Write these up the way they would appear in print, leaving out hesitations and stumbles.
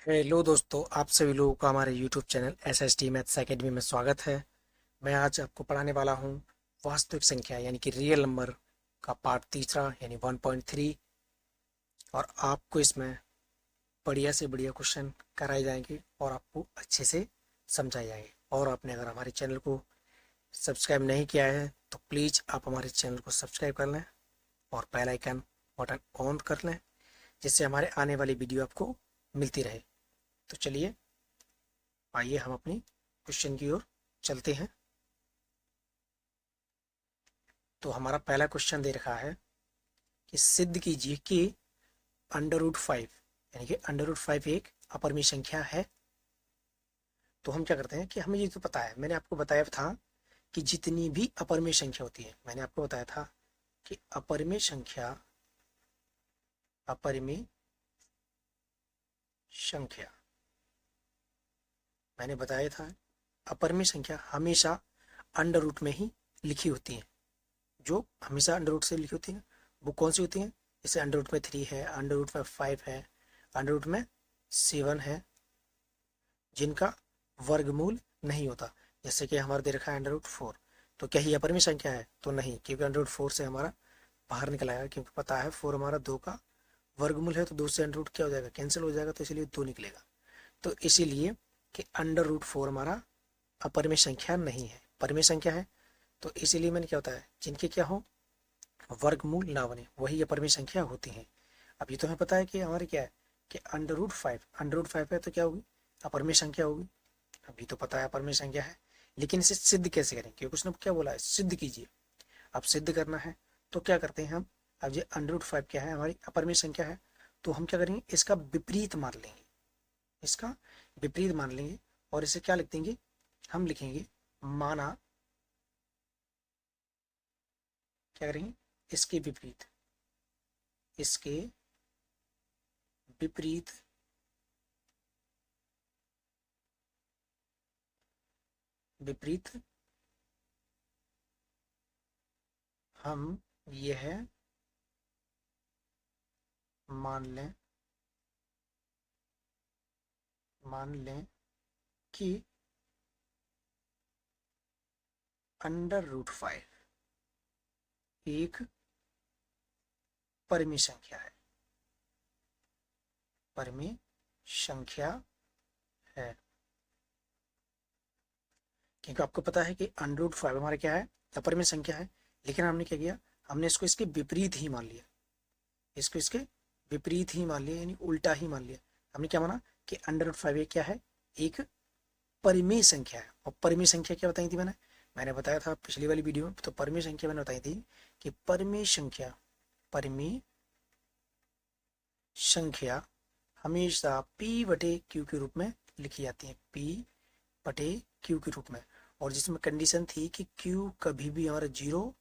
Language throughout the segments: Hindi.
हेलो दोस्तों, आप सभी लोगों का हमारे YouTube channel SST maths academy में स्वागत है। मैं आज आपको पढ़ाने वाला हूँ वास्तविक संख्या यानी कि रियल नंबर का पार्ट तीसरा यानी 1.3। और आपको इसमें बढ़िया से बढ़िया क्वेश्चन कराए जाएंगे और आपको अच्छे से समझाए जाएंगे। और आपने अगर हमारे चैनल को सब्सक्राइब नहीं किया है तो प्लीज़ आप हमारे चैनल को सब्सक्राइब कर लें और बेल आइकन बटन ऑन कर लें, जिससे हमारे आने वाली वीडियो आपको मिलती रहे। तो चलिए, आइए हम अपनी क्वेश्चन की ओर चलते हैं। तो हमारा पहला क्वेश्चन दे रखा है कि सिद्ध कीजिए कि √5 यानी कि √5 एक अपरिमेय संख्या है। तो हम क्या करते हैं कि हमें ये तो पता है, मैंने आपको बताया था कि जितनी भी अपरिमेय संख्या होती है, मैंने आपको बताया था कि अपरिमेय संख्या मैंने बताया था अपरिमेय संख्या हमेशा अंडर रूट में ही लिखी होती है। जो हमेशा अंडर रूट से लिखी होती है वो कौन सी होती है? जैसे अंडर रूट में 3 है, अंडर रूट में 5 है, अंडर रूट में 7 है, जिनका वर्गमूल नहीं होता। जैसे कि हमारा दे रखा है √4। तो क्या ही अपरिमेय संख्या है? तो नहीं, क्योंकि √4 से हमारा बाहर निकल आएगा, क्योंकि पता है 4 हमारा 2 का वर्गमूल है। तो 2 से अंडर रूट क्या हो जाएगा? कैंसिल हो जाएगा, तो इसलिए 2 निकलेगा। तो इसीलिए कि √4 हमारा अपरिमेय संख्या नहीं है, परिमेय संख्या है। तो इसीलिए मैंने क्या होता है, जिनके क्या हो वर्गमूल ना बने वही अपरिमेय संख्या होती है। अब ये तो हमें पता है कि हमारे क्या है कि √5 है, तो क्या होगी? अपरिमेय संख्या होगी। अभी तो पता है अपरिमेय संख्या है, लेकिन इसे सिद्ध कैसे करें? क्योंकि उसने क्या बोला है, सिद्ध कीजिए। अब सिद्ध करना है तो क्या करते हैं हम? अब ये √5 क्या है? हमारी अपरिमेय संख्या है। तो हम क्या करेंगे, इसका विपरीत मान लेंगे, इसका विपरीत मान लेंगे। और इसे क्या लिख देंगे? हम लिखेंगे माना, क्या करेंगे, इसके विपरीत, इसके विपरीत विपरीत हम यह मान लें कि √5 एक परिमेय संख्या है, परिमेय संख्या है। क्योंकि आपको पता है कि √5 हमारा क्या है, अपरिमेय संख्या है। लेकिन हमने क्या किया, हमने इसको इसके विपरीत ही मान लिया, इसको इसके विपरीत ही मान लिया, यानी उल्टा ही मान लिया। हमने क्या माना कि √5 क्या है, एक परिमेय संख्या है। और परिमेय संख्या क्या बताई थी मैंने? मैंने बताया था पिछली वाली वीडियो में। तो परिमेय संख्या मैंने बताई थी कि परिमेय संख्या हमेशा P/Q के रूप में लिखी जाती है, P/Q के रूप में। और जिसमें कंडीशन थी कि Q कभी भी हमारा जीरो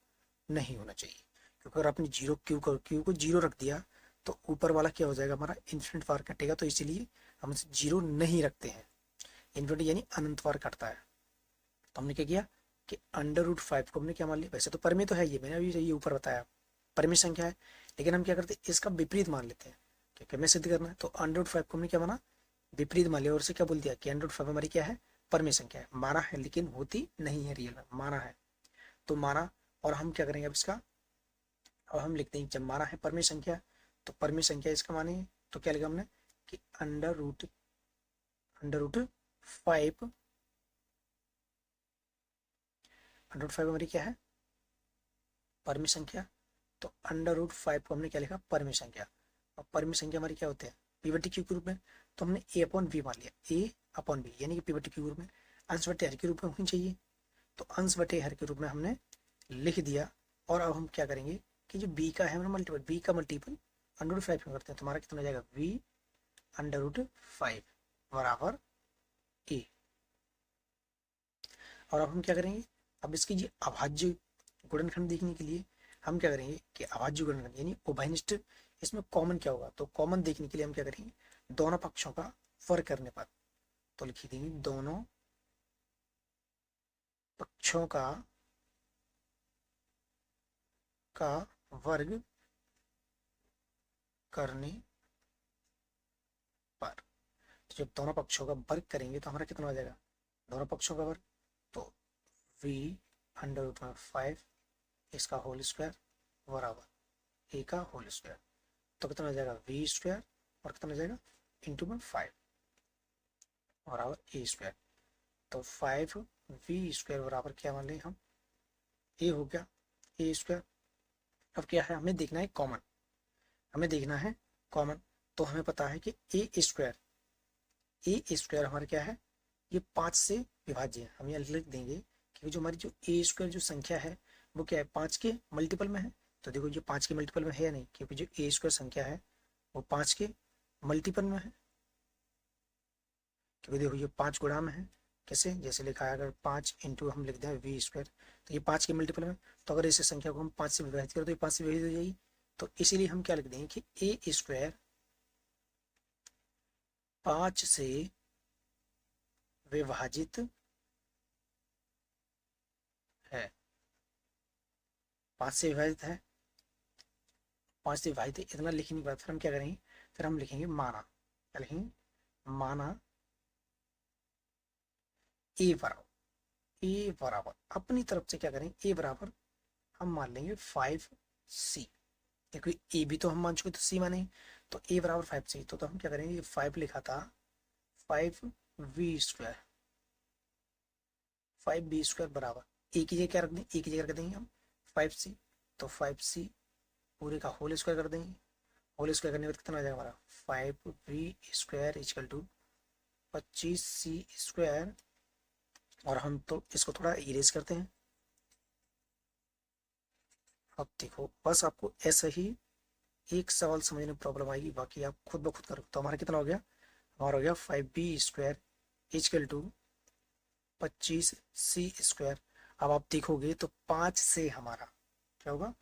नहीं होना चाहिए। क्योंकि अगर आपने Q को जीरो रख दिया तो ऊपर वाला क्या हो जाएगा, हमारा इन्फिनिट बार कटेगा। तो इसीलिए हम जीरो नहीं रखते हैं। इन्फिनिट यानी अनंत बार कटता है। तो हमने क्या किया कि √5 को हमने क्या मान लिया? वैसे तो परिमेय तो है, ये मैंने अभी ये ऊपर बताया परिमेय संख्या है। लेकिन हम क्या करते हैं, इसका विपरीत मान लेते हैं, क्योंकि हमें सिद्ध करना है। तो √5 को हमने क्या माना, विपरीत मान लिया। और उसे क्या बोल दिया कि √5 हमारी क्या है, परिमेय संख्या है। माना है लेकिन होती नहीं है रियल में, माना है तो माना। और हम क्या करेंगे अब इसका, अब हम लिखते हैं जब माना है परिमेय संख्या, तो परिमेय संख्या इसका माने। तो क्या लिखा हमने कि √5 √5 हमारी क्या है, परिमेय संख्या। तो √5 को हमने क्या लिखा, परिमेय संख्या। और परिमेय संख्या हमारी क्या होते हैं, P/Q के रूप में। तो हमने A/V मान लिया, A/V यानी कि P/Q के रूप में, अंश बटे हर के रूप में होनी चाहिए। तो अंश बटे हर के रूप में हमने लिख दिया। और अब हम क्या करेंगे कि जो b का है मल्टीपल, b का मल्टीपल √5 में करते हैं। तुम्हारा कितना हो जाएगा, v/5 बराबर a। और अब हम क्या करेंगे, अब इसकी जी अभाज्य गुणनखंड देखने के लिए हम क्या करेंगे कि अभाज्य गुणनखंड यानी उभयनिष्ठ, इसमें कॉमन क्या होगा। तो कॉमन देखने के लिए हम क्या करेंगे, दोनों पक्षों का वर्ग करने पर। तो लिखी देंगे दोनों पक्षों का वर्ग करने पर। जब दोनों पक्षों का वर्ग करेंगे तो हमारा कितना हो जाएगा, दोनों पक्षों का वर्ग, तो v अंडर रूट में 5 इसका होल स्क्वायर बराबर a का होल स्क्वायर, तो कितना हो जाएगा v स्क्वायर और कितना हो जाएगा इंटू में 5 बराबर a स्क्वायर। तो 5v स्क्वायर बराबर क्या मान लें हम, a हो गया a स्क्वायर। अब क्या है, हमें देखना है कॉमन, हमें देखना है कॉमन। तो हमें पता है कि ए स्क्वायर हमारा क्या है, ये 5 से विभाज्य है। हम यहाँ लिख देंगे कि जो हमारी जो ए स्क्वायर जो संख्या है वो क्या है, 5 के मल्टीपल में है। तो देखो ये 5 के मल्टीपल में है या नहीं, क्योंकि जो ए स्क्वायर संख्या है वो 5 के मल्टीपल में है, क्योंकि देखो ये 5 गुणा में है। कैसे, जैसे लिखा है अगर 5 इंटू हम लिख दें वी स्क्वायर, तो ये 5 के मल्टीपल में, तो अगर इस संख्या को हम 5 से विभाजित करें तो ये 5 से विभाजित हो जाएगी। तो इसीलिए हम क्या लिख देंगे कि ए स्क्वायर 5 से विभाजित है, 5 से विभाजित है, 5 से विभाजित है, इतना लिखने के बाद फिर हम क्या करेंगे, फिर हम लिखेंगे माना, क्या लिखेंगे, माना ए बराबर अपनी तरफ से क्या करेंगे, ए बराबर हम मान लेंगे 5c, देखो ए भी तो हम मान चुके तो सी माने, तो ए बराबर 5c। तो हम क्या करेंगे, ये 5 लिखा था 5v स्क्वायर, 5b स्क्वायर बराबर ए की जगह क्या रख दें, ए की जगह रख देंगे हम 5c, तो 5c पूरे का होल स्क्वायर कर देंगे। होल स्क्वायर करने के बाद कितना आ जाएगा हमारा 5v square equal to 25c square. और हम तो इसको थोड़ा इरेज करते हैं। अब देखो बस आपको ऐसा ही एक सवाल समझने में प्रॉब्लम आएगी, बाकी आप खुद ब खुद करो। तो हमारा कितना हो गया, हमारा हो गया 5b square equal to 25c square. अब आप देखोगे तो 5 से हमारा क्या होगा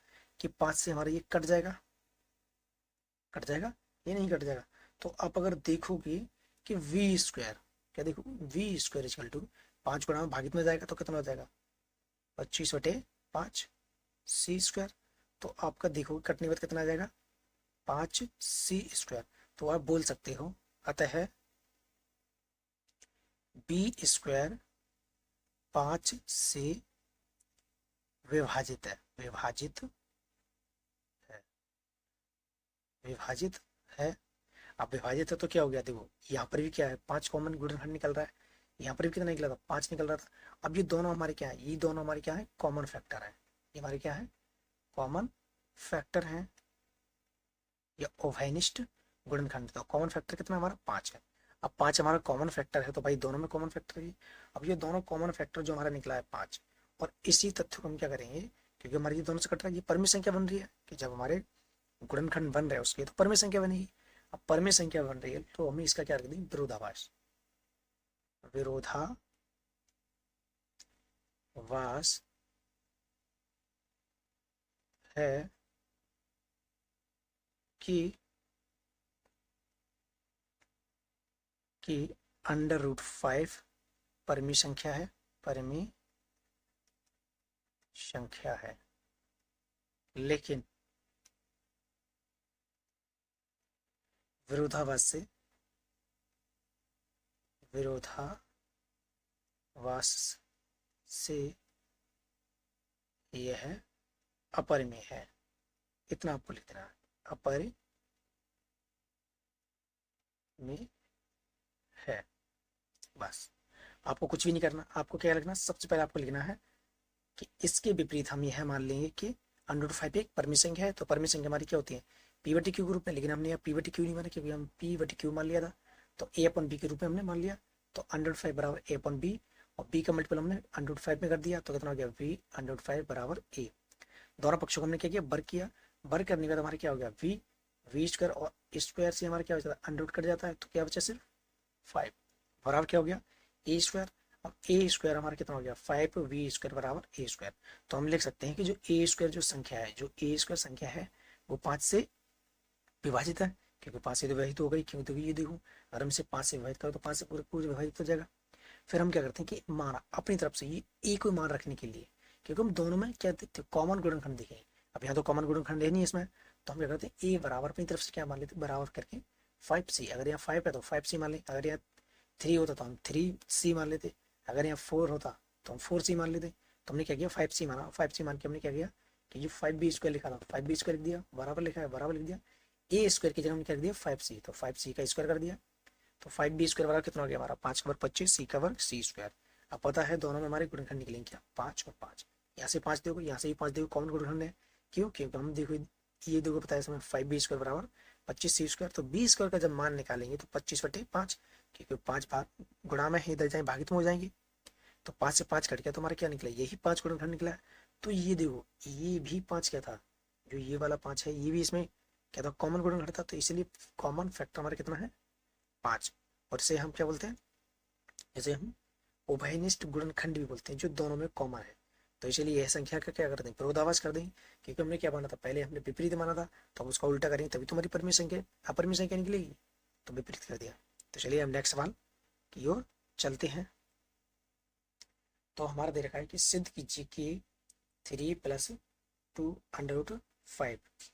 कि 5 से हमारा ये कट जाएगा, कट जाएगा, ये नहीं कट जाएगा। तो आप अगर देखोगे कि v स्क्वायर, क्या देखो v स्क्वायर इक्वल टू 5 गुणा में भागित में जाएगा तो कितना हो जाएगा 25/5 c स्क्वायर। तो आपका देखो कटने के बाद कितना आ जाएगा 5c स्क्वायर। तो आप बोल सकते हो अतः b स्क्वायर 5 से विभाजित है, विभाजित है, विभाजित है। अब विभाजित है तो क्या हो गया, देखो यहाँ पर भी क्या है 5 कॉमन गुणनखंड निकल रहा है, यहाँ पर भी कितना निकला था 5 निकल रहा था। अब ये दोनों हमारे क्या है, ये दोनों हमारे क्या है कॉमन फैक्टर है, ये हमारे क्या है कॉमन फैक्टर है या ओवैनिष्ट गुणनखंड। तो कॉमन फैक्टर कितना हमारा 5 है। अब 5 हमारा कॉमन फैक्टर है तो भाई दोनों में कॉमन फैक्टर है। अब ये दोनों कॉमन फैक्टर जो हमारा निकला है 5, और इसी तथ्य को हम क्या करेंगे, क्योंकि हमारी ये दोनों से कट रहा है, ये परमेय संख्या बन रही है कि जब हमारे गुणनखंड बन रहे हैं उसके तो परमेय संख्या बनेगी। अब परमेय संख्या बन रही है तो हमें इसका क्या रख देंगे विरोधाभास, विरोधाभास है कि √5 परमीय संख्या है, परमीय संख्या है, लेकिन विरोधाभास से यह अपरिमेय है। इतना आपको लिखना है, अपरिमेय है, बस आपको कुछ भी नहीं करना। आपको क्या लिखना, सबसे पहले आपको लिखना है कि इसके विपरीत हम यह मान लेंगे कि √5 एक परमीय संख्या है। तो परमीय संख्या हमारी क्या होती है p/q के रूप में, लेकिन हमने यहाँ p/q नहीं माना क्योंकि हम p/q मान लिया था, तो a/b के रूप में हमने मान लिया। तो √5 बराबर a/b और b का मल्टीपल हमने √5 में कर दिया, तो कितना हो गया v बराबर a। दोनों पक्षों को हमने क्या किया वर्ग किया, वर्ग करने के बाद हमारा क्या हो गया v स्क्वायर, और स्क्वायर से हमारा क्या हो जाता है अंडर कट जाता है, तो क्या बचा सिर्फ 5 बराबर क्या हो गया a स्क्वायर। अब a स्क्वायर हमारा कितना हो गया 5v स्क्वायर बराबर a स्क्वायर। तो हम लिख सकते हैं कि जो a स्क्वायर जो संख्या है, जो a स्क्वायर संख्या है वो 5 से विभाजित है, क्योंकि 5 से तो विभाजित हो गई, क्योंकि तो ये देखो अगर हम इसे 5 से विभाजित करो तो 5 से पूरे पूरे विभाजित हो जाएगा। फिर हम क्या करते हैं कि माना अपनी तरफ से ये a को मान रखने के लिए, क्योंकि हम दोनों में क्या देखते हैं कॉमन गुणनखंड देखेंगे। अब यहाँ तो कॉमन गुणनखंड है नहीं इसमें, तो हम क्या करते हैं a बराबर अपनी तरफ से क्या मान लेते हैं बराबर करके 5c, अगर यहाँ 5 है तो 5c मान लें, अगर यहाँ 3 होता तो हम 3c मान लेते, अगर यहाँ 4 होता तो हम 4c मान लेते। तो हमने क्या किया 5c माना, 5c मान के हमने क्या किया कि ये 5b² लिखा था 5b² लिख दिया, बराबर लिखा है बराबर लिख दिया, ए स्क्वायर की जगह हमने क्या दिया 5c, तो 5c का स्क्वायर कर दिया। तो 5b² बराबर कितना हो गया हमारा 5 का वर्ग 25, c का वर्ग c²। अब पता है दोनों में हमारे गुणनखंड निकलेंगे क्या 5 और 5, यहाँ से 5 देखो यहाँ से भी 5 देखो, कॉमन गुणनखंड है। क्यों? क्योंकि हम देखो ये देखो बताया समय 5b² बराबर 25c², तो b² का जब मान निकालेंगे तो 25/5, क्योंकि 5 भाग गुणा में है, इधर जाए भागित में हो जाएंगे, तो 5 से 5 कट गया तो हमारा क्या निकला यही 5 गुणनखंड निकला है। तो ये देखो ये भी 5 क्या था, जो ये वाला 5 है ये भी इसमें क्या था कॉमन गुणनखंड था, तो इसलिए कॉमन फैक्टर हमारा कितना है 5। और इसे हम क्या बोलते हैं, जैसे हम उभयनिष्ठ गुणनखंड भी बोलते हैं, जो दोनों में कॉमन है। तो इसलिए यह संख्या का क्या करते हैं विरोधाभास कर देंगे, क्योंकि हमने क्या माना था पहले हमने विपरीत माना था, तो हम उसका उल्टा करेंगे तभी तुम्हारी परिमेय संख्या अपरिमेय संख्या निकलेगी, तो विपरीत कर दिया। तो चलिए हम नेक्स्ट सवाल की ओर चलते हैं। तो हमारा दे रखा है कि सिद्ध कीजिए कि 3 + 2√5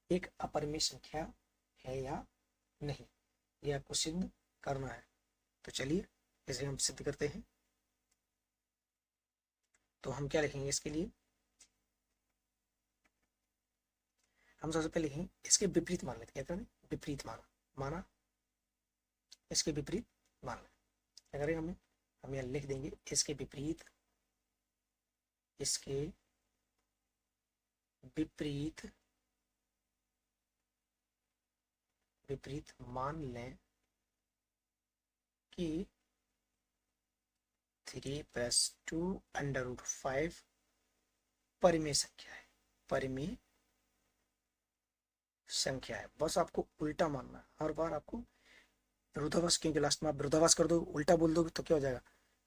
एक अपरिमेय संख्या है या नहीं, ये आपको सिद्ध करना है। तो चलिए इसे हम सिद्ध करते हैं। तो हम क्या लिखेंगे इसके लिए, हम सबसे पहले लिखेंगे इसके विपरीत मान लेते, क्या करें विपरीत माना इसके विपरीत मान लें। क्या करेंगे हम यहाँ लिख देंगे इसके विपरीत विपरीत मान लें कि 3 + 2√5 परिमेय संख्या है, परिमेय संख्या है। बस आपको उल्टा मानना है, हर बार आपको विरोधाभास, क्योंकि लास्ट में आप विरोधाभास कर दो उल्टा बोल दोगे तो क्या हो जाएगा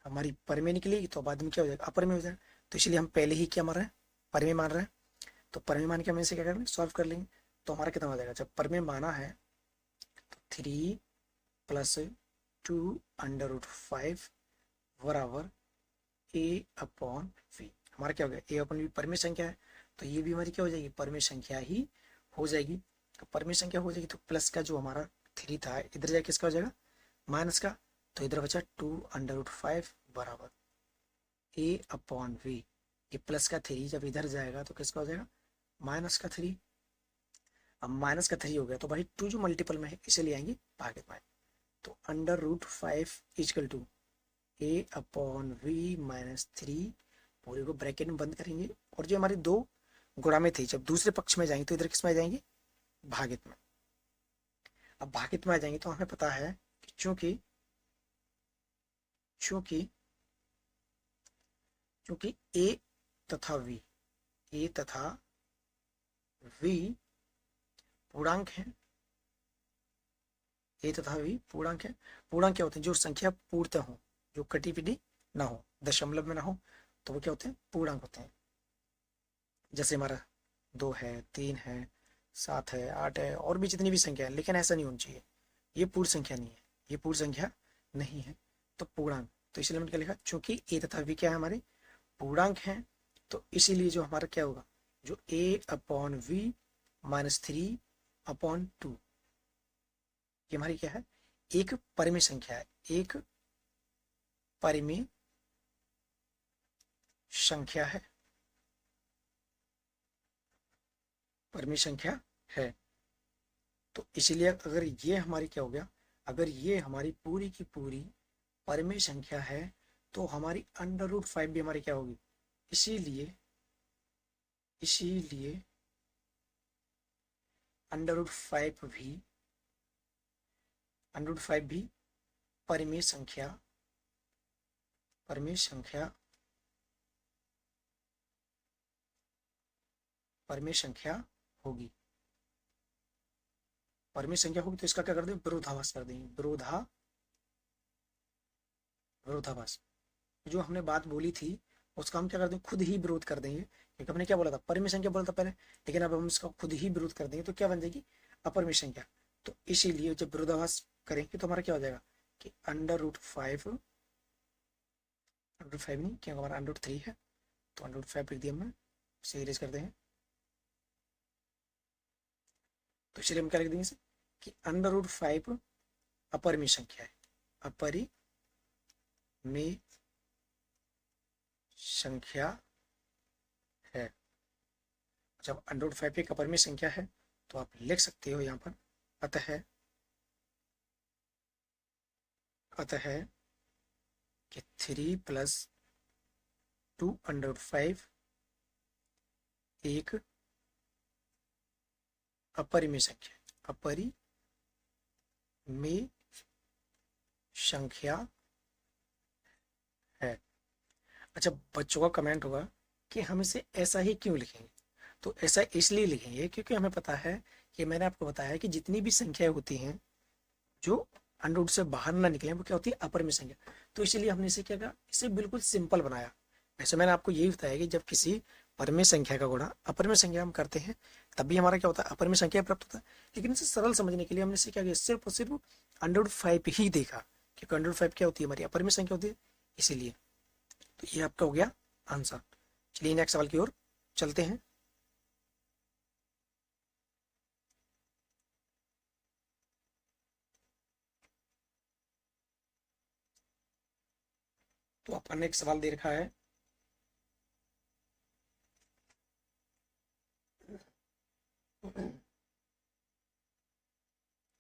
हमारी परिमेय निकलेगी, तो बाद में क्या हो जाएगा अपरिमेय हो जाएगा। तो इसलिए हम पहले ही क्या मान रहे हैं परिमेय मान रहे हैं, तो परिमेय मान के हम इसे क्या करेंगे सॉल्व कर लेंगे। तो हमारा कितना हो जाएगा, जब परिमेय माना है तो 3 + 2√5 बराबर a/v। हमारा क्या हो गया a/v परिमेय संख्या है, तो ये भी हमारी क्या हो जाएगी परिमेय संख्या ही हो जाएगी। तो परिमेय संख्या हो जाएगी तो प्लस का जो हमारा 3 था इधर जाके किसका हो जाएगा माइनस का, तो इधर बचा 2√5 बराबर a/v। ये प्लस का 3 जब इधर जाएगा तो किसका हो जाएगा माइनस का 3। अब माइनस का 3 हो गया तो भाई 2 जो मल्टीपल में है इसे ले आएंगे भागित में, तो √5 = a/v - 3 पूरे को ब्रैकेट में बंद करेंगे, और जो हमारी 2 गुणा में थी जब दूसरे पक्ष में जाएंगे तो इधर किस में आ जाएंगे भागित में। अब भागित में आ जाएंगे तो हमें पता है कि चूंकि a तथा v पूर्णांक है, a तथा v पूर्णांक है। पूर्णांक क्या होते हैं जो संख्या पूर्णतः हो, जो कटी पिटी ना हो, दशमलव में ना हो, तो वो क्या होते हैं पूर्णांक होते हैं। जैसे हमारा 2 है 3 है 7 है 8 है और भी जितनी भी संख्या है, लेकिन ऐसा नहीं होना चाहिए, ये पूर्ण संख्या नहीं है, ये पूर्ण संख्या नहीं है तो पूर्णांक। तो इसलिए हमने क्या लिखा चूंकि a तथा v क्या है हमारे पूर्णांक हैं, तो इसीलिए जो हमारा क्या होगा जो a/v - 3/2 ये हमारी क्या है एक परिमेय संख्या है, एक परिमेय संख्या है, परिमेय संख्या है। तो इसीलिए अगर ये हमारी क्या हो गया, अगर ये हमारी पूरी की पूरी परिमेय संख्या है तो हमारी √5 भी हमारी क्या होगी, इसीलिए √5 भी परिमेय संख्या होगी। परिमेय संख्या होगी तो इसका क्या कर देंगे विरोधाभास कर देंगे, विरोधाभास जो हमने बात बोली थी उसका हम क्या कर देंगे खुद ही विरोध कर देंगे, क्योंकि हमने क्या बोला था परिमेय संख्या बोला था पहले, लेकिन अब हम इसका खुद ही विरोध कर देंगे तो क्या बन जाएगी अपरिमेय संख्या। तो इसीलिए जब विरोधाभास करेंगे तो हमारा क्या हो जाएगा कि √5 नहीं क्योंकि हमारा √3 है तो √5 लिख दिया हमने, इसे इरेज करते हैं। तो इसलिए हम क्या लिख देंगे इसे कि अंडर रूट 5 अपरिमेय संख्या है, अपरिमेय संख्या है। जब अंडर रूट 5 एक अपरिमेय संख्या है तो आप लिख सकते हो यहाँ पर अतः कि 3 + 2 अंडर रूट 5 एक अपरिमेय संख्या, अपरिमेय संख्या है। अच्छा, बच्चों का कमेंट होगा कि हम इसे ऐसा ही क्यों लिखेंगे? तो ऐसा इसलिए लिखेंगे क्योंकि हमें पता है कि मैंने आपको बताया कि जितनी भी संख्याएं होती हैं जो अंडर रूट से बाहर ना निकले वो क्या होती है? अपरिमेय संख्या। तो इसीलिए हमने इसे क्या किया, इसे बिल्कुल सिंपल बनाया। वैसे मैंने आपको यही बताया कि जब किसी परिमेय संख्या का गुणा अपरिमेय संख्या हम करते हैं तब भी हमारा क्या होता है? अपरिमेय संख्या प्राप्त होता है। लेकिन इसे सरल समझने के लिए हमने इसे क्या किया, सिर्फ और सिर्फ अंडर रूट 5 ही देखा, क्योंकि अंडर रूट 5 क्या होती है? हमारी अपरिमेय संख्या होती है, इसीलिए। तो ये आपका हो गया आंसर। चलिए नेक्स्ट सवाल की ओर चलते हैं। तो आपका नेक्स्ट सवाल दे रखा है,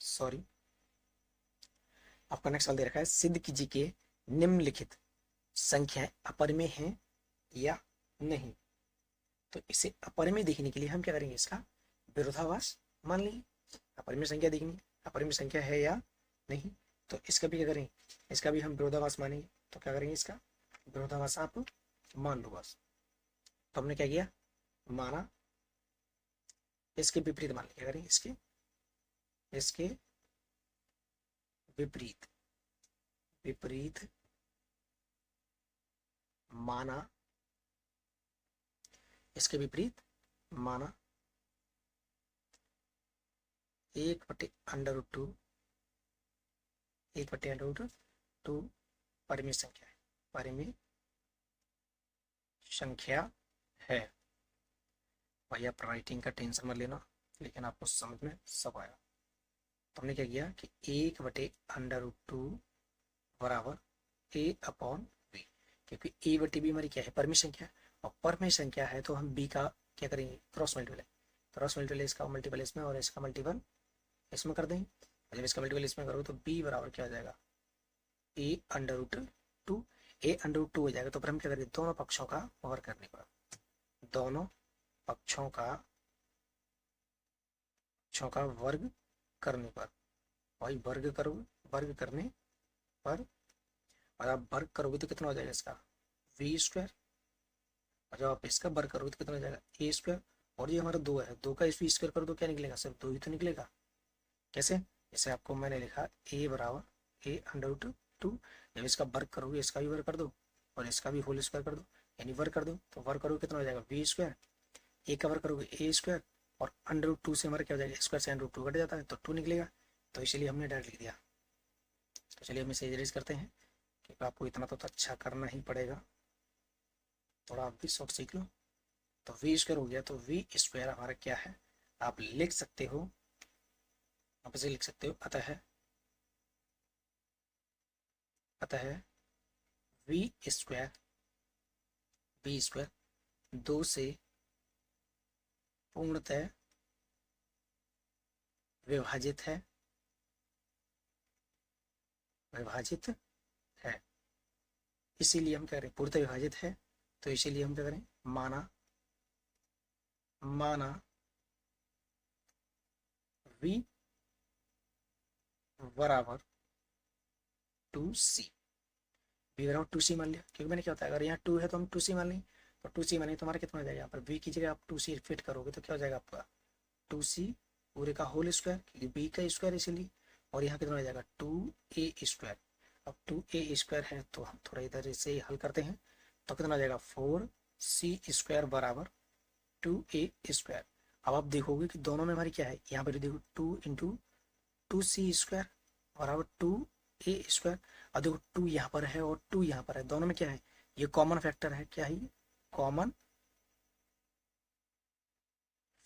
सॉरी, आपका नेक्स्ट सवाल दे रखा है, सिद्ध कीजिए कि निम्नलिखित संख्याएं अपरिमेय हैं या नहीं। तो इसे अपरिमेय देखने के लिए हम क्या करेंगे, इसका विरोधाभास मान लेंगे। अपरिमेय संख्या देखनी, अपरिमेय संख्या है या नहीं, तो इसका भी क्या करेंगे, इसका भी हम विरोधाभास मानेंगे। तो क्या करेंगे, इसका विरोधाभास आप मान लो बस। तो हमने क्या किया, माना, इसके विपरीत मान लिया। क्या करेंगे, इसके विपरीत माना, इसके विपरीत माना 1/√2 परिमेय संख्या है, परिमेय संख्या है। भाई आप राइटिंग का टेंशन मत लेना, लेकिन आपको समझ में सब आया। तो हमने क्या किया कि 1/√2 बराबर a/b, क्योंकि a/b हमारी क्या है, परिमेय संख्या है, और परिमेय संख्या है तो हम b का क्या करेंगे, क्रॉस मल्टीपल इसका मल्टीपल इसमें और इसका मल्टीपल इसमें कर देंगे। जब इसका मल्टीपल इसमें करोगे तो b बराबर क्या हो जाएगा, a/√2 हो जाएगा। तो फिर हम क्या करेंगे, दोनों पक्षों का वर्ग करने पर, दोनों पक्षों का वर्ग करने पर, भाई वर्ग करोगे, वर्ग करने पर, और आप वर्ग करोगे तो कितना हो जाएगा इसका v², और जब आप इसका वर्ग करोगे तो कितना हो जाएगा a²। और ये हमारा 2 है, 2 का इस v² करो तो क्या निकलेगा, सिर्फ 2 ही तो निकलेगा। कैसे, जैसे आपको मैंने लिखा a बराबर a/√2, जब इसका वर्ग करोगे इसका भी वर्ग कर दो और इसका भी होल स्क्वायर कर दो, यानी वर्ग कर दो, तो वर्ग करोगे कितना हो जाएगा v², a का वर्ग करोगे a², और √2 से हमारा क्या हो जाएगा, स्क्वायर से √2 कट जाता है तो 2 निकलेगा। तो इसलिए हमने डायरेक्ट लिख दिया। तो चलिए हम इसे इरेज करते हैं, क्योंकि आपको इतना तो अच्छा करना ही पड़ेगा, थोड़ा आप भी शॉर्ट सीख लो। तो v² हो गया, तो v² हमारा क्या है, आप लिख सकते हो, आप इसे लिख सकते हो, अतः v² 2 से पूर्णतः विभाजित है, इसीलिए हम कह रहे हैं पूर्णतः विभाजित है। तो इसीलिए हम क्या करें, माना v बराबर 2c, v बराबर 2c मान लिया, क्योंकि मैंने क्या होता है, अगर यहाँ 2 है तो हम 2c मान लें, तो 2c माने तो हमारा कितना हो जाएगा, यहाँ पर v की जगह आप 2c फिट करोगे तो क्या हो जाएगा आपका 2c पूरे का होल स्क्वायर, क्योंकि b का स्क्वायर इसीलिए, और यहाँ कितना हो जाएगा 2a²। अब 2a² है तो हम थोड़ा इधर से हल करते हैं, तो कितना हो जाएगा 4c² बराबर 2a²। अब आप देखोगे कि दोनों में हमारी क्या है, यहाँ पर देखो 2 × 2c² बराबर 2a², और देखो 2 यहाँ पर है और 2 यहाँ पर है, दोनों में क्या है, ये कॉमन फैक्टर है। क्या है ये, कॉमन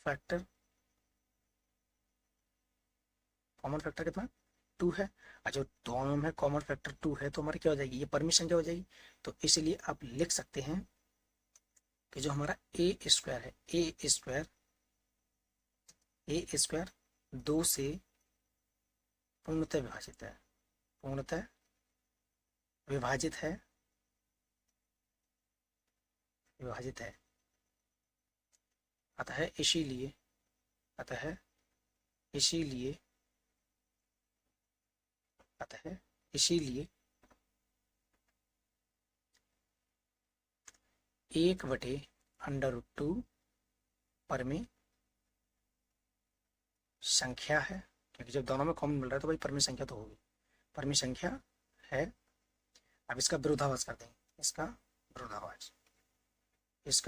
फैक्टर कॉमन फैक्टर कितना 2 है, और जो दोनों में कॉमन फैक्टर 2 है तो हमारी क्या हो जाएगी, ये परिमित संख्या हो जाएगी। तो इसलिए आप लिख सकते हैं कि जो हमारा ए स्क्वायर है, ए स्क्वायर 2 से पूर्णतः विभाजित है, पूर्णतः विभाजित है, विभाजित है। अतः इसीलिए अतः इसीलिए अतः इसीलिए 1/√2 परिमेय संख्या है, क्योंकि जब दोनों में कॉमन मिल रहा है तो भाई परिमेय संख्या तो होगी, परिमेय संख्या है। अब इसका विरोधाभास कर देंगे, इसका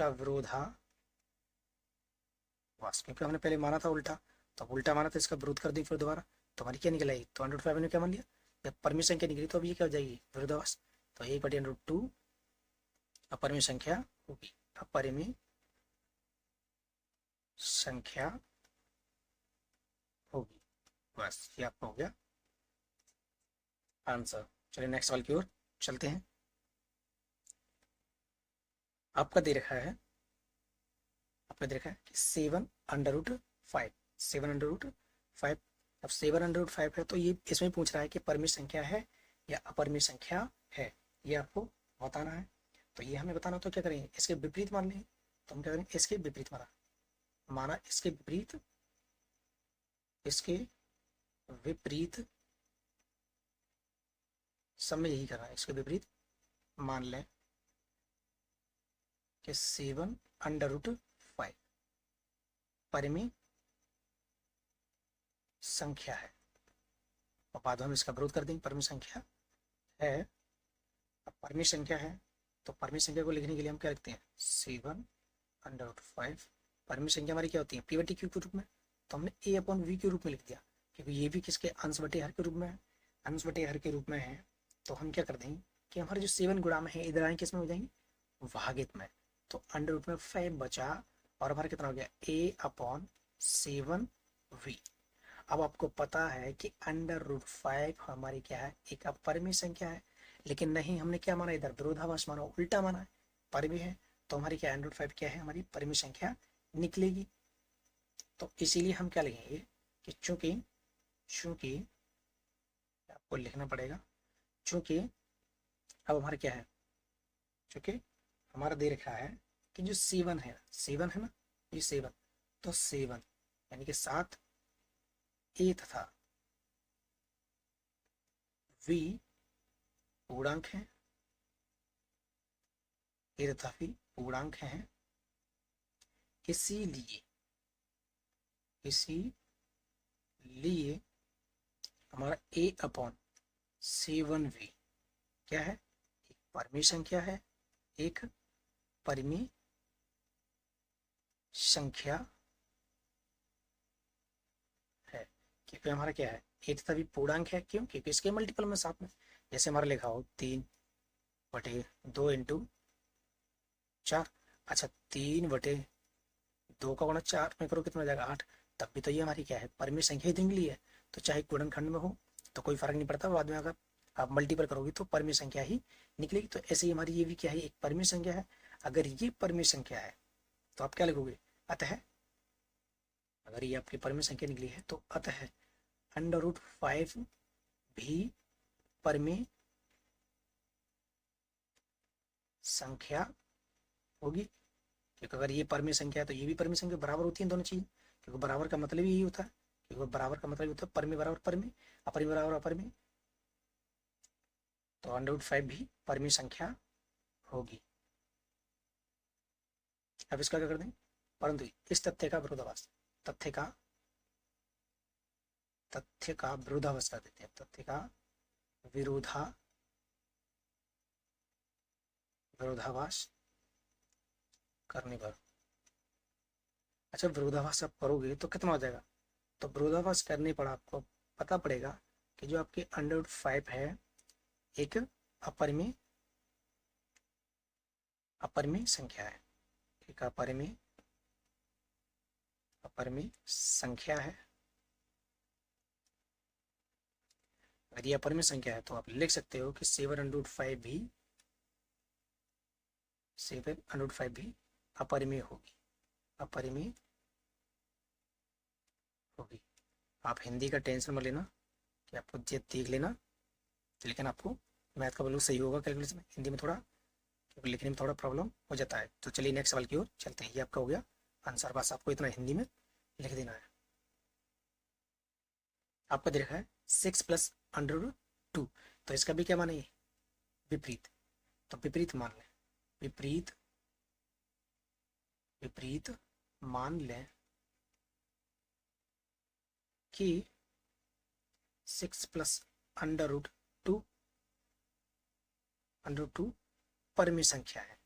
विरोधाभास, क्योंकि हमने पहले माना था उल्टा, तो अब उल्टा माना था, इसका विरोध कर देंगे फिर दोबारा, तो हमारी क्या निकल आएगी, तो √5 ने क्या मान लिया, जब परिमेय संख्या निकली तो अब ये क्या हो जाएगी, विरोधाभास। तो 1/√2 अपरिमेय संख्या होगी, अपरिमेय संख्या होगी। बस ये आपका हो गया आंसर। चलिए नेक्स्ट सवाल की ओर चलते हैं। आपका दे रखा है कि 7/5, 7/5। अब 7/5 है तो ये इसमें पूछ रहा है कि परिमेय संख्या है या अपरिमेय संख्या है, ये आपको बताना है। तो ये हमें बताना तो क्या करेंगे, इसके विपरीत मान लेंगे। तो हम क्या करेंगे, इसके विपरीत माना इसके विपरीत सब में यही करना है, इसके विपरीत मान लें कि 7/5 परिमेय संख्या है, और बाद में हम इसका विरोध कर देंगे, परिमेय संख्या है। अब परिमेय संख्या है तो परिमेय संख्या को लिखने के लिए हम क्या लिखते हैं, 7/5। परिमेय संख्या हमारी क्या होती है, p/q के रूप में, तो हमने a/v के रूप में लिख दिया, क्योंकि ये भी किसके अंश बटे हर के रूप में है, अंश बटे हर के रूप में है। तो हम क्या कर देंगे कि हमारे जो 7 गुणा में है इधर आए किस में हो जाएंगे, भागित में। तो √5 बचा, और हमारा कितना हो गया, a/7v। अब आपको पता है कि √5 हमारी क्या है, एक अपरिमेय संख्या है, लेकिन नहीं, हमने क्या माना, इधर विरोधाभास माना, उल्टा माना है, परिमेय है। तो हमारी क्या √5 क्या है, हमारी परिमेय संख्या निकलेगी। तो इसीलिए हम क्या लिखेंगे कि चूंकि आपको लिखना पड़ेगा, चूंकि अब हमारा क्या है, चूंकि हमारा दे रखा है कि जो 7 है ना, ये 7, तो 7 यानी कि 7 ए तथा v पूर्णांक है, ए तथा v पूर्णांक है, इसीलिए हमारा a/7v क्या है, एक परिमेय संख्या है, एक परिमेय संख्या है, क्योंकि हमारा क्या है, ए तथा v पूर्णांक है। क्यों, क्योंकि इसके मल्टीपल में साथ में, जैसे हमारा लिखा हो 3/2 × 4। अच्छा, 3/2 का गुणा 4 में करो कितना हो जाएगा, 8। तब भी तो ये हमारी क्या है, परिमेय संख्या ही निकली है। तो चाहे गुणनखंड में हो तो कोई फर्क नहीं पड़ता, बाद में अगर आप मल्टीपल करोगे तो परिमेय संख्या ही निकलेगी। तो ऐसे ही हमारी ये भी क्या है, एक परिमेय संख्या है। अगर ये परिमेय संख्या है तो आप क्या लिखोगे, अतः, अगर ये आपकी परिमेय संख्या निकली है तो अतः √5 भी परिमेय संख्या होगी। क्योंकि अगर ये परिमेय संख्या है तो ये भी परिमेय संख्या, बराबर होती है दोनों चीज, क्योंकि बराबर का मतलब यही होता है, क्योंकि बराबर का मतलब होता है परिमेय बराबर परिमेय, अपरिमेय बराबर अपरिमेय। तो √5 भी परिमेय संख्या होगी। अब इसका क्या कर दें, परंतु इस तथ्य का विरोधाभास, तथ्य का विरोधाभास कर देते हैं, तथ्य का विरोधाभास करने पर, अच्छा विरोधाभास आप करोगे तो कितना हो जाएगा, तो विरोधाभास करने पर आपको पता पड़ेगा कि जो आपके √5 है एक अपरिमेय संख्या है, एक अपरिमेय संख्या है। अगर ये अपरिमेय संख्या है तो आप लिख सकते हो कि 7/5 भी अपरिमेय होगी, अपरिमेय होगी। आप हिंदी का टेंशन मत लेना कि आपको ये देख लेना, लेकिन आपको मैथ का बिल्कुल सही होगा कैलकुलेशन। हिंदी में थोड़ा, क्योंकि लिखने में थोड़ा प्रॉब्लम हो जाता है। तो चलिए नेक्स्ट सवाल की ओर चलते हैं। ये आपका हो गया आंसर, बस आपको इतना हिंदी में लिख देना है। आपका दे रखा है 6+√2, तो इसका भी क्या मानेंगे, विपरीत। तो विपरीत मान लें, विपरीत विपरीत मान लें कि 6+√2 परिमेय संख्या है,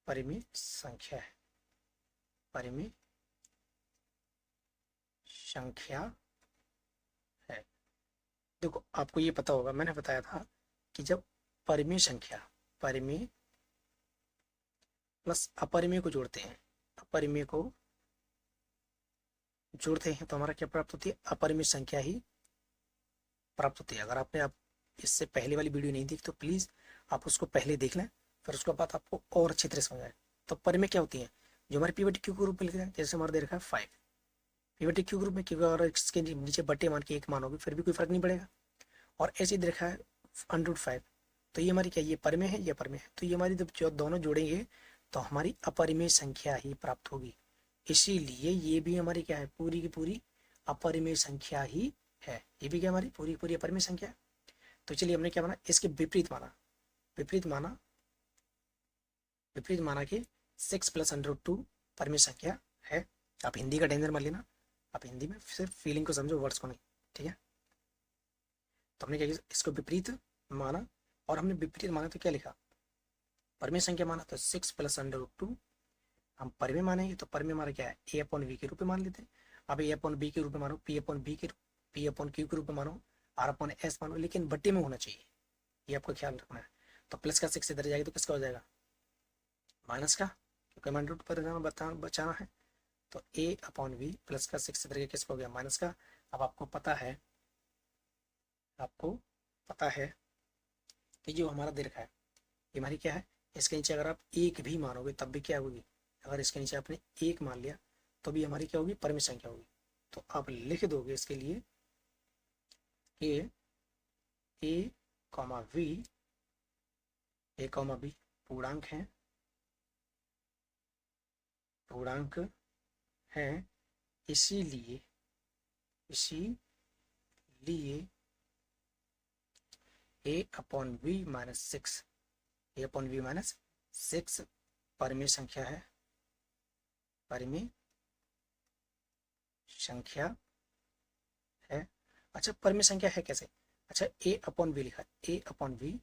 परिमेय संख्या है, परिमेय संख्या है। देखो आपको ये पता होगा, मैंने बताया था कि जब परिमेय संख्या, परिमेय प्लस अपरिमेय को जोड़ते हैं, अपरिमेय को जोड़ते हैं तो हमारा क्या प्राप्त होती है, अपरिमेय संख्या ही प्राप्त होती है। अगर आपने आप इससे पहले वाली वीडियो नहीं देखी तो प्लीज आप उसको पहले देख लें, फिर उसके बाद आपको और अच्छी तरह समझ आए। तो परिमेय क्या होती है, जो हमारे पीवीटी क्यू के रूप में लिखते हैं, जैसे हमारा दे रखा है 5 पीवीटी क्यू के रूप में, क्योंकि अगर इसके नीचे बटे मान के 1 मानोगे फिर भी कोई फर्क नहीं पड़ेगा। और ऐसे दे रखा है √5, तो ये हमारी क्या, ये परिमेय है, ये अपरिमेय है। तो ये हमारी जब जो दोनों जोड़ेंगे तो हमारी अपरिमेय संख्या ही प्राप्त होगी। इसीलिए ये भी हमारी क्या है, पूरी की पूरी अपरिमेय संख्या ही है। ये भी क्या हमारी पूरी की पूरी अपरिमेय संख्या है। तो चलिए हमने क्या माना, इसके विपरीत माना, विपरीत माना, विपरीत माना कि 6+√2 परिमेय संख्या है। आप हिंदी का टेंशन मत लेना, आप हिंदी में सिर्फ फीलिंग को समझो, वर्ड्स को नहीं, ठीक है। तो हमने क्या किया, इसको विपरीत माना, और हमने विपरीत माना तो क्या लिखा, परिमेय संख्या माना, तो 6+√2 हम परिमेय मानेंगे, तो परिमेय हमारा क्या है, a/v के रूप में मान लेते हैं। अब a/b के रूप में मानो, p/क्यू के रूप में मानो, r/s मानो, लेकिन बट्टे में होना चाहिए, ये आपको ख्याल रखना है। तो प्लस का 6 इधर जाएगा तो किसका हो जाएगा, माइनस का, क्योंकि हमें रूट पर बचाना है। तो a/v प्लस का 6 इधर किसका हो गया, माइनस का। अब आपको पता है, आपको पता है कि जो हमारा दे रखा है ये हमारी क्या है, इसके नीचे अगर आप 1 भी मानोगे तब भी क्या होगी, अगर इसके नीचे आपने 1 मान लिया तो भी हमारी क्या होगी, परिमेय संख्या होगी। तो आप लिख दोगे इसके लिए कि a,v पूर्णांक है, पूर्णांक है, इसीलिए a/v माइनस 6 परिमेय संख्या है, परिमेय संख्या है। अच्छा परिमेय संख्या है कैसे, अच्छा a/v लिखा है, a/v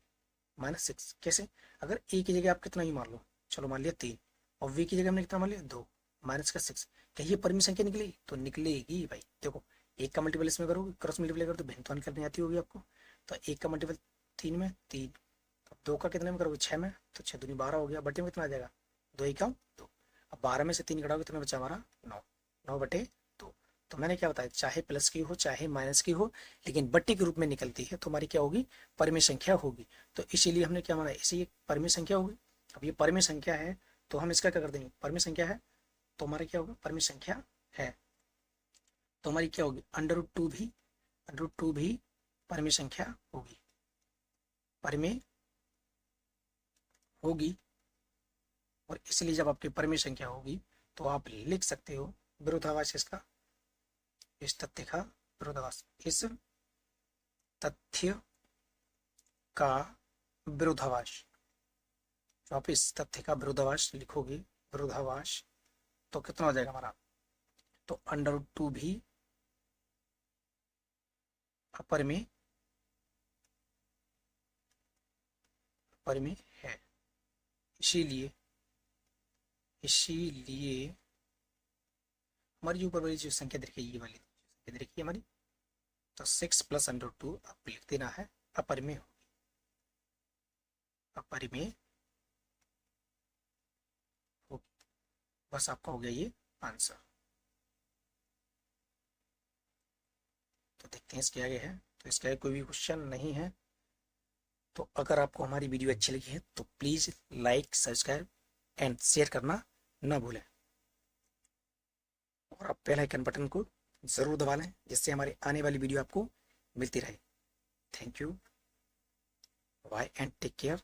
माइनस 6 कैसे, अगर a की जगह आप कितना ही मान लो, चलो मान लिया 3, और v की जगह हमने कितना मान लिया 2, माइनस का 6, क्या ये परिमेय संख्या निकलेगी, तो निकलेगी भाई। देखो एक का मल्टीपल इसमें करोगे, क्रॉस मल्टीप्लाई करो तो भिन्न तो निकलने आती होगी आपको। तो एक का मल्टीपल 3 में 3, तो 2 का कितने में करोगे 6 में, तो 6 दूनी 12 हो गया, बटे में कितना आ जाएगा 2 1 2। अब 12 में से 3 कटाओगे कितना बचा हमारा 9, 9/2। तो मैंने क्या बताया, चाहे प्लस की हो चाहे माइनस की हो, लेकिन बट्टी के रूप में निकलती है तो हमारी क्या होगी, परिमेय संख्या होगी। तो इसीलिए हमने क्या माना, इसे ये परिमेय संख्या होगी। अब ये परिमेय संख्या है तो हम इसका क्या कर देंगे, परिमेय संख्या है तो हमारा क्या होगा, परिमेय संख्या है तो हमारी क्या होगी, √2 भी परिमेय संख्या होगी, परिमेय होगी। और इसलिए जब आपकी परिमेय संख्या होगी तो आप लिख सकते हो विरोधाभास इसका, इस तथ्य का विरोधाभास, इस तथ्य का विरोधाभास। जो आप इस तथ्य का विरोधाभास लिखोगे, विरोधाभास, तो कितना हो जाएगा हमारा, तो √2 भी अपरिमेय, परिमेय है। इसीलिए हमारी जो ऊपर वाली जो संख्या देखिए, ये वाली संख्या देखिए हमारी, तो 6+√2 आप लिख देना है, अपरिमेय होगी, अपरिमेय होगी। बस आपका हो गया ये आंसर। देखते हैं इसके आगे है, तो इसके आगे कोई भी क्वेश्चन नहीं है। तो अगर आपको हमारी वीडियो अच्छी लगी है तो please like, subscribe and share करना ना भूलें, और आप बेल आइकन बटन को ज़रूर दबा लें जिससे हमारी आने वाली वीडियो आपको मिलती रहे। Thank you, bye and take care.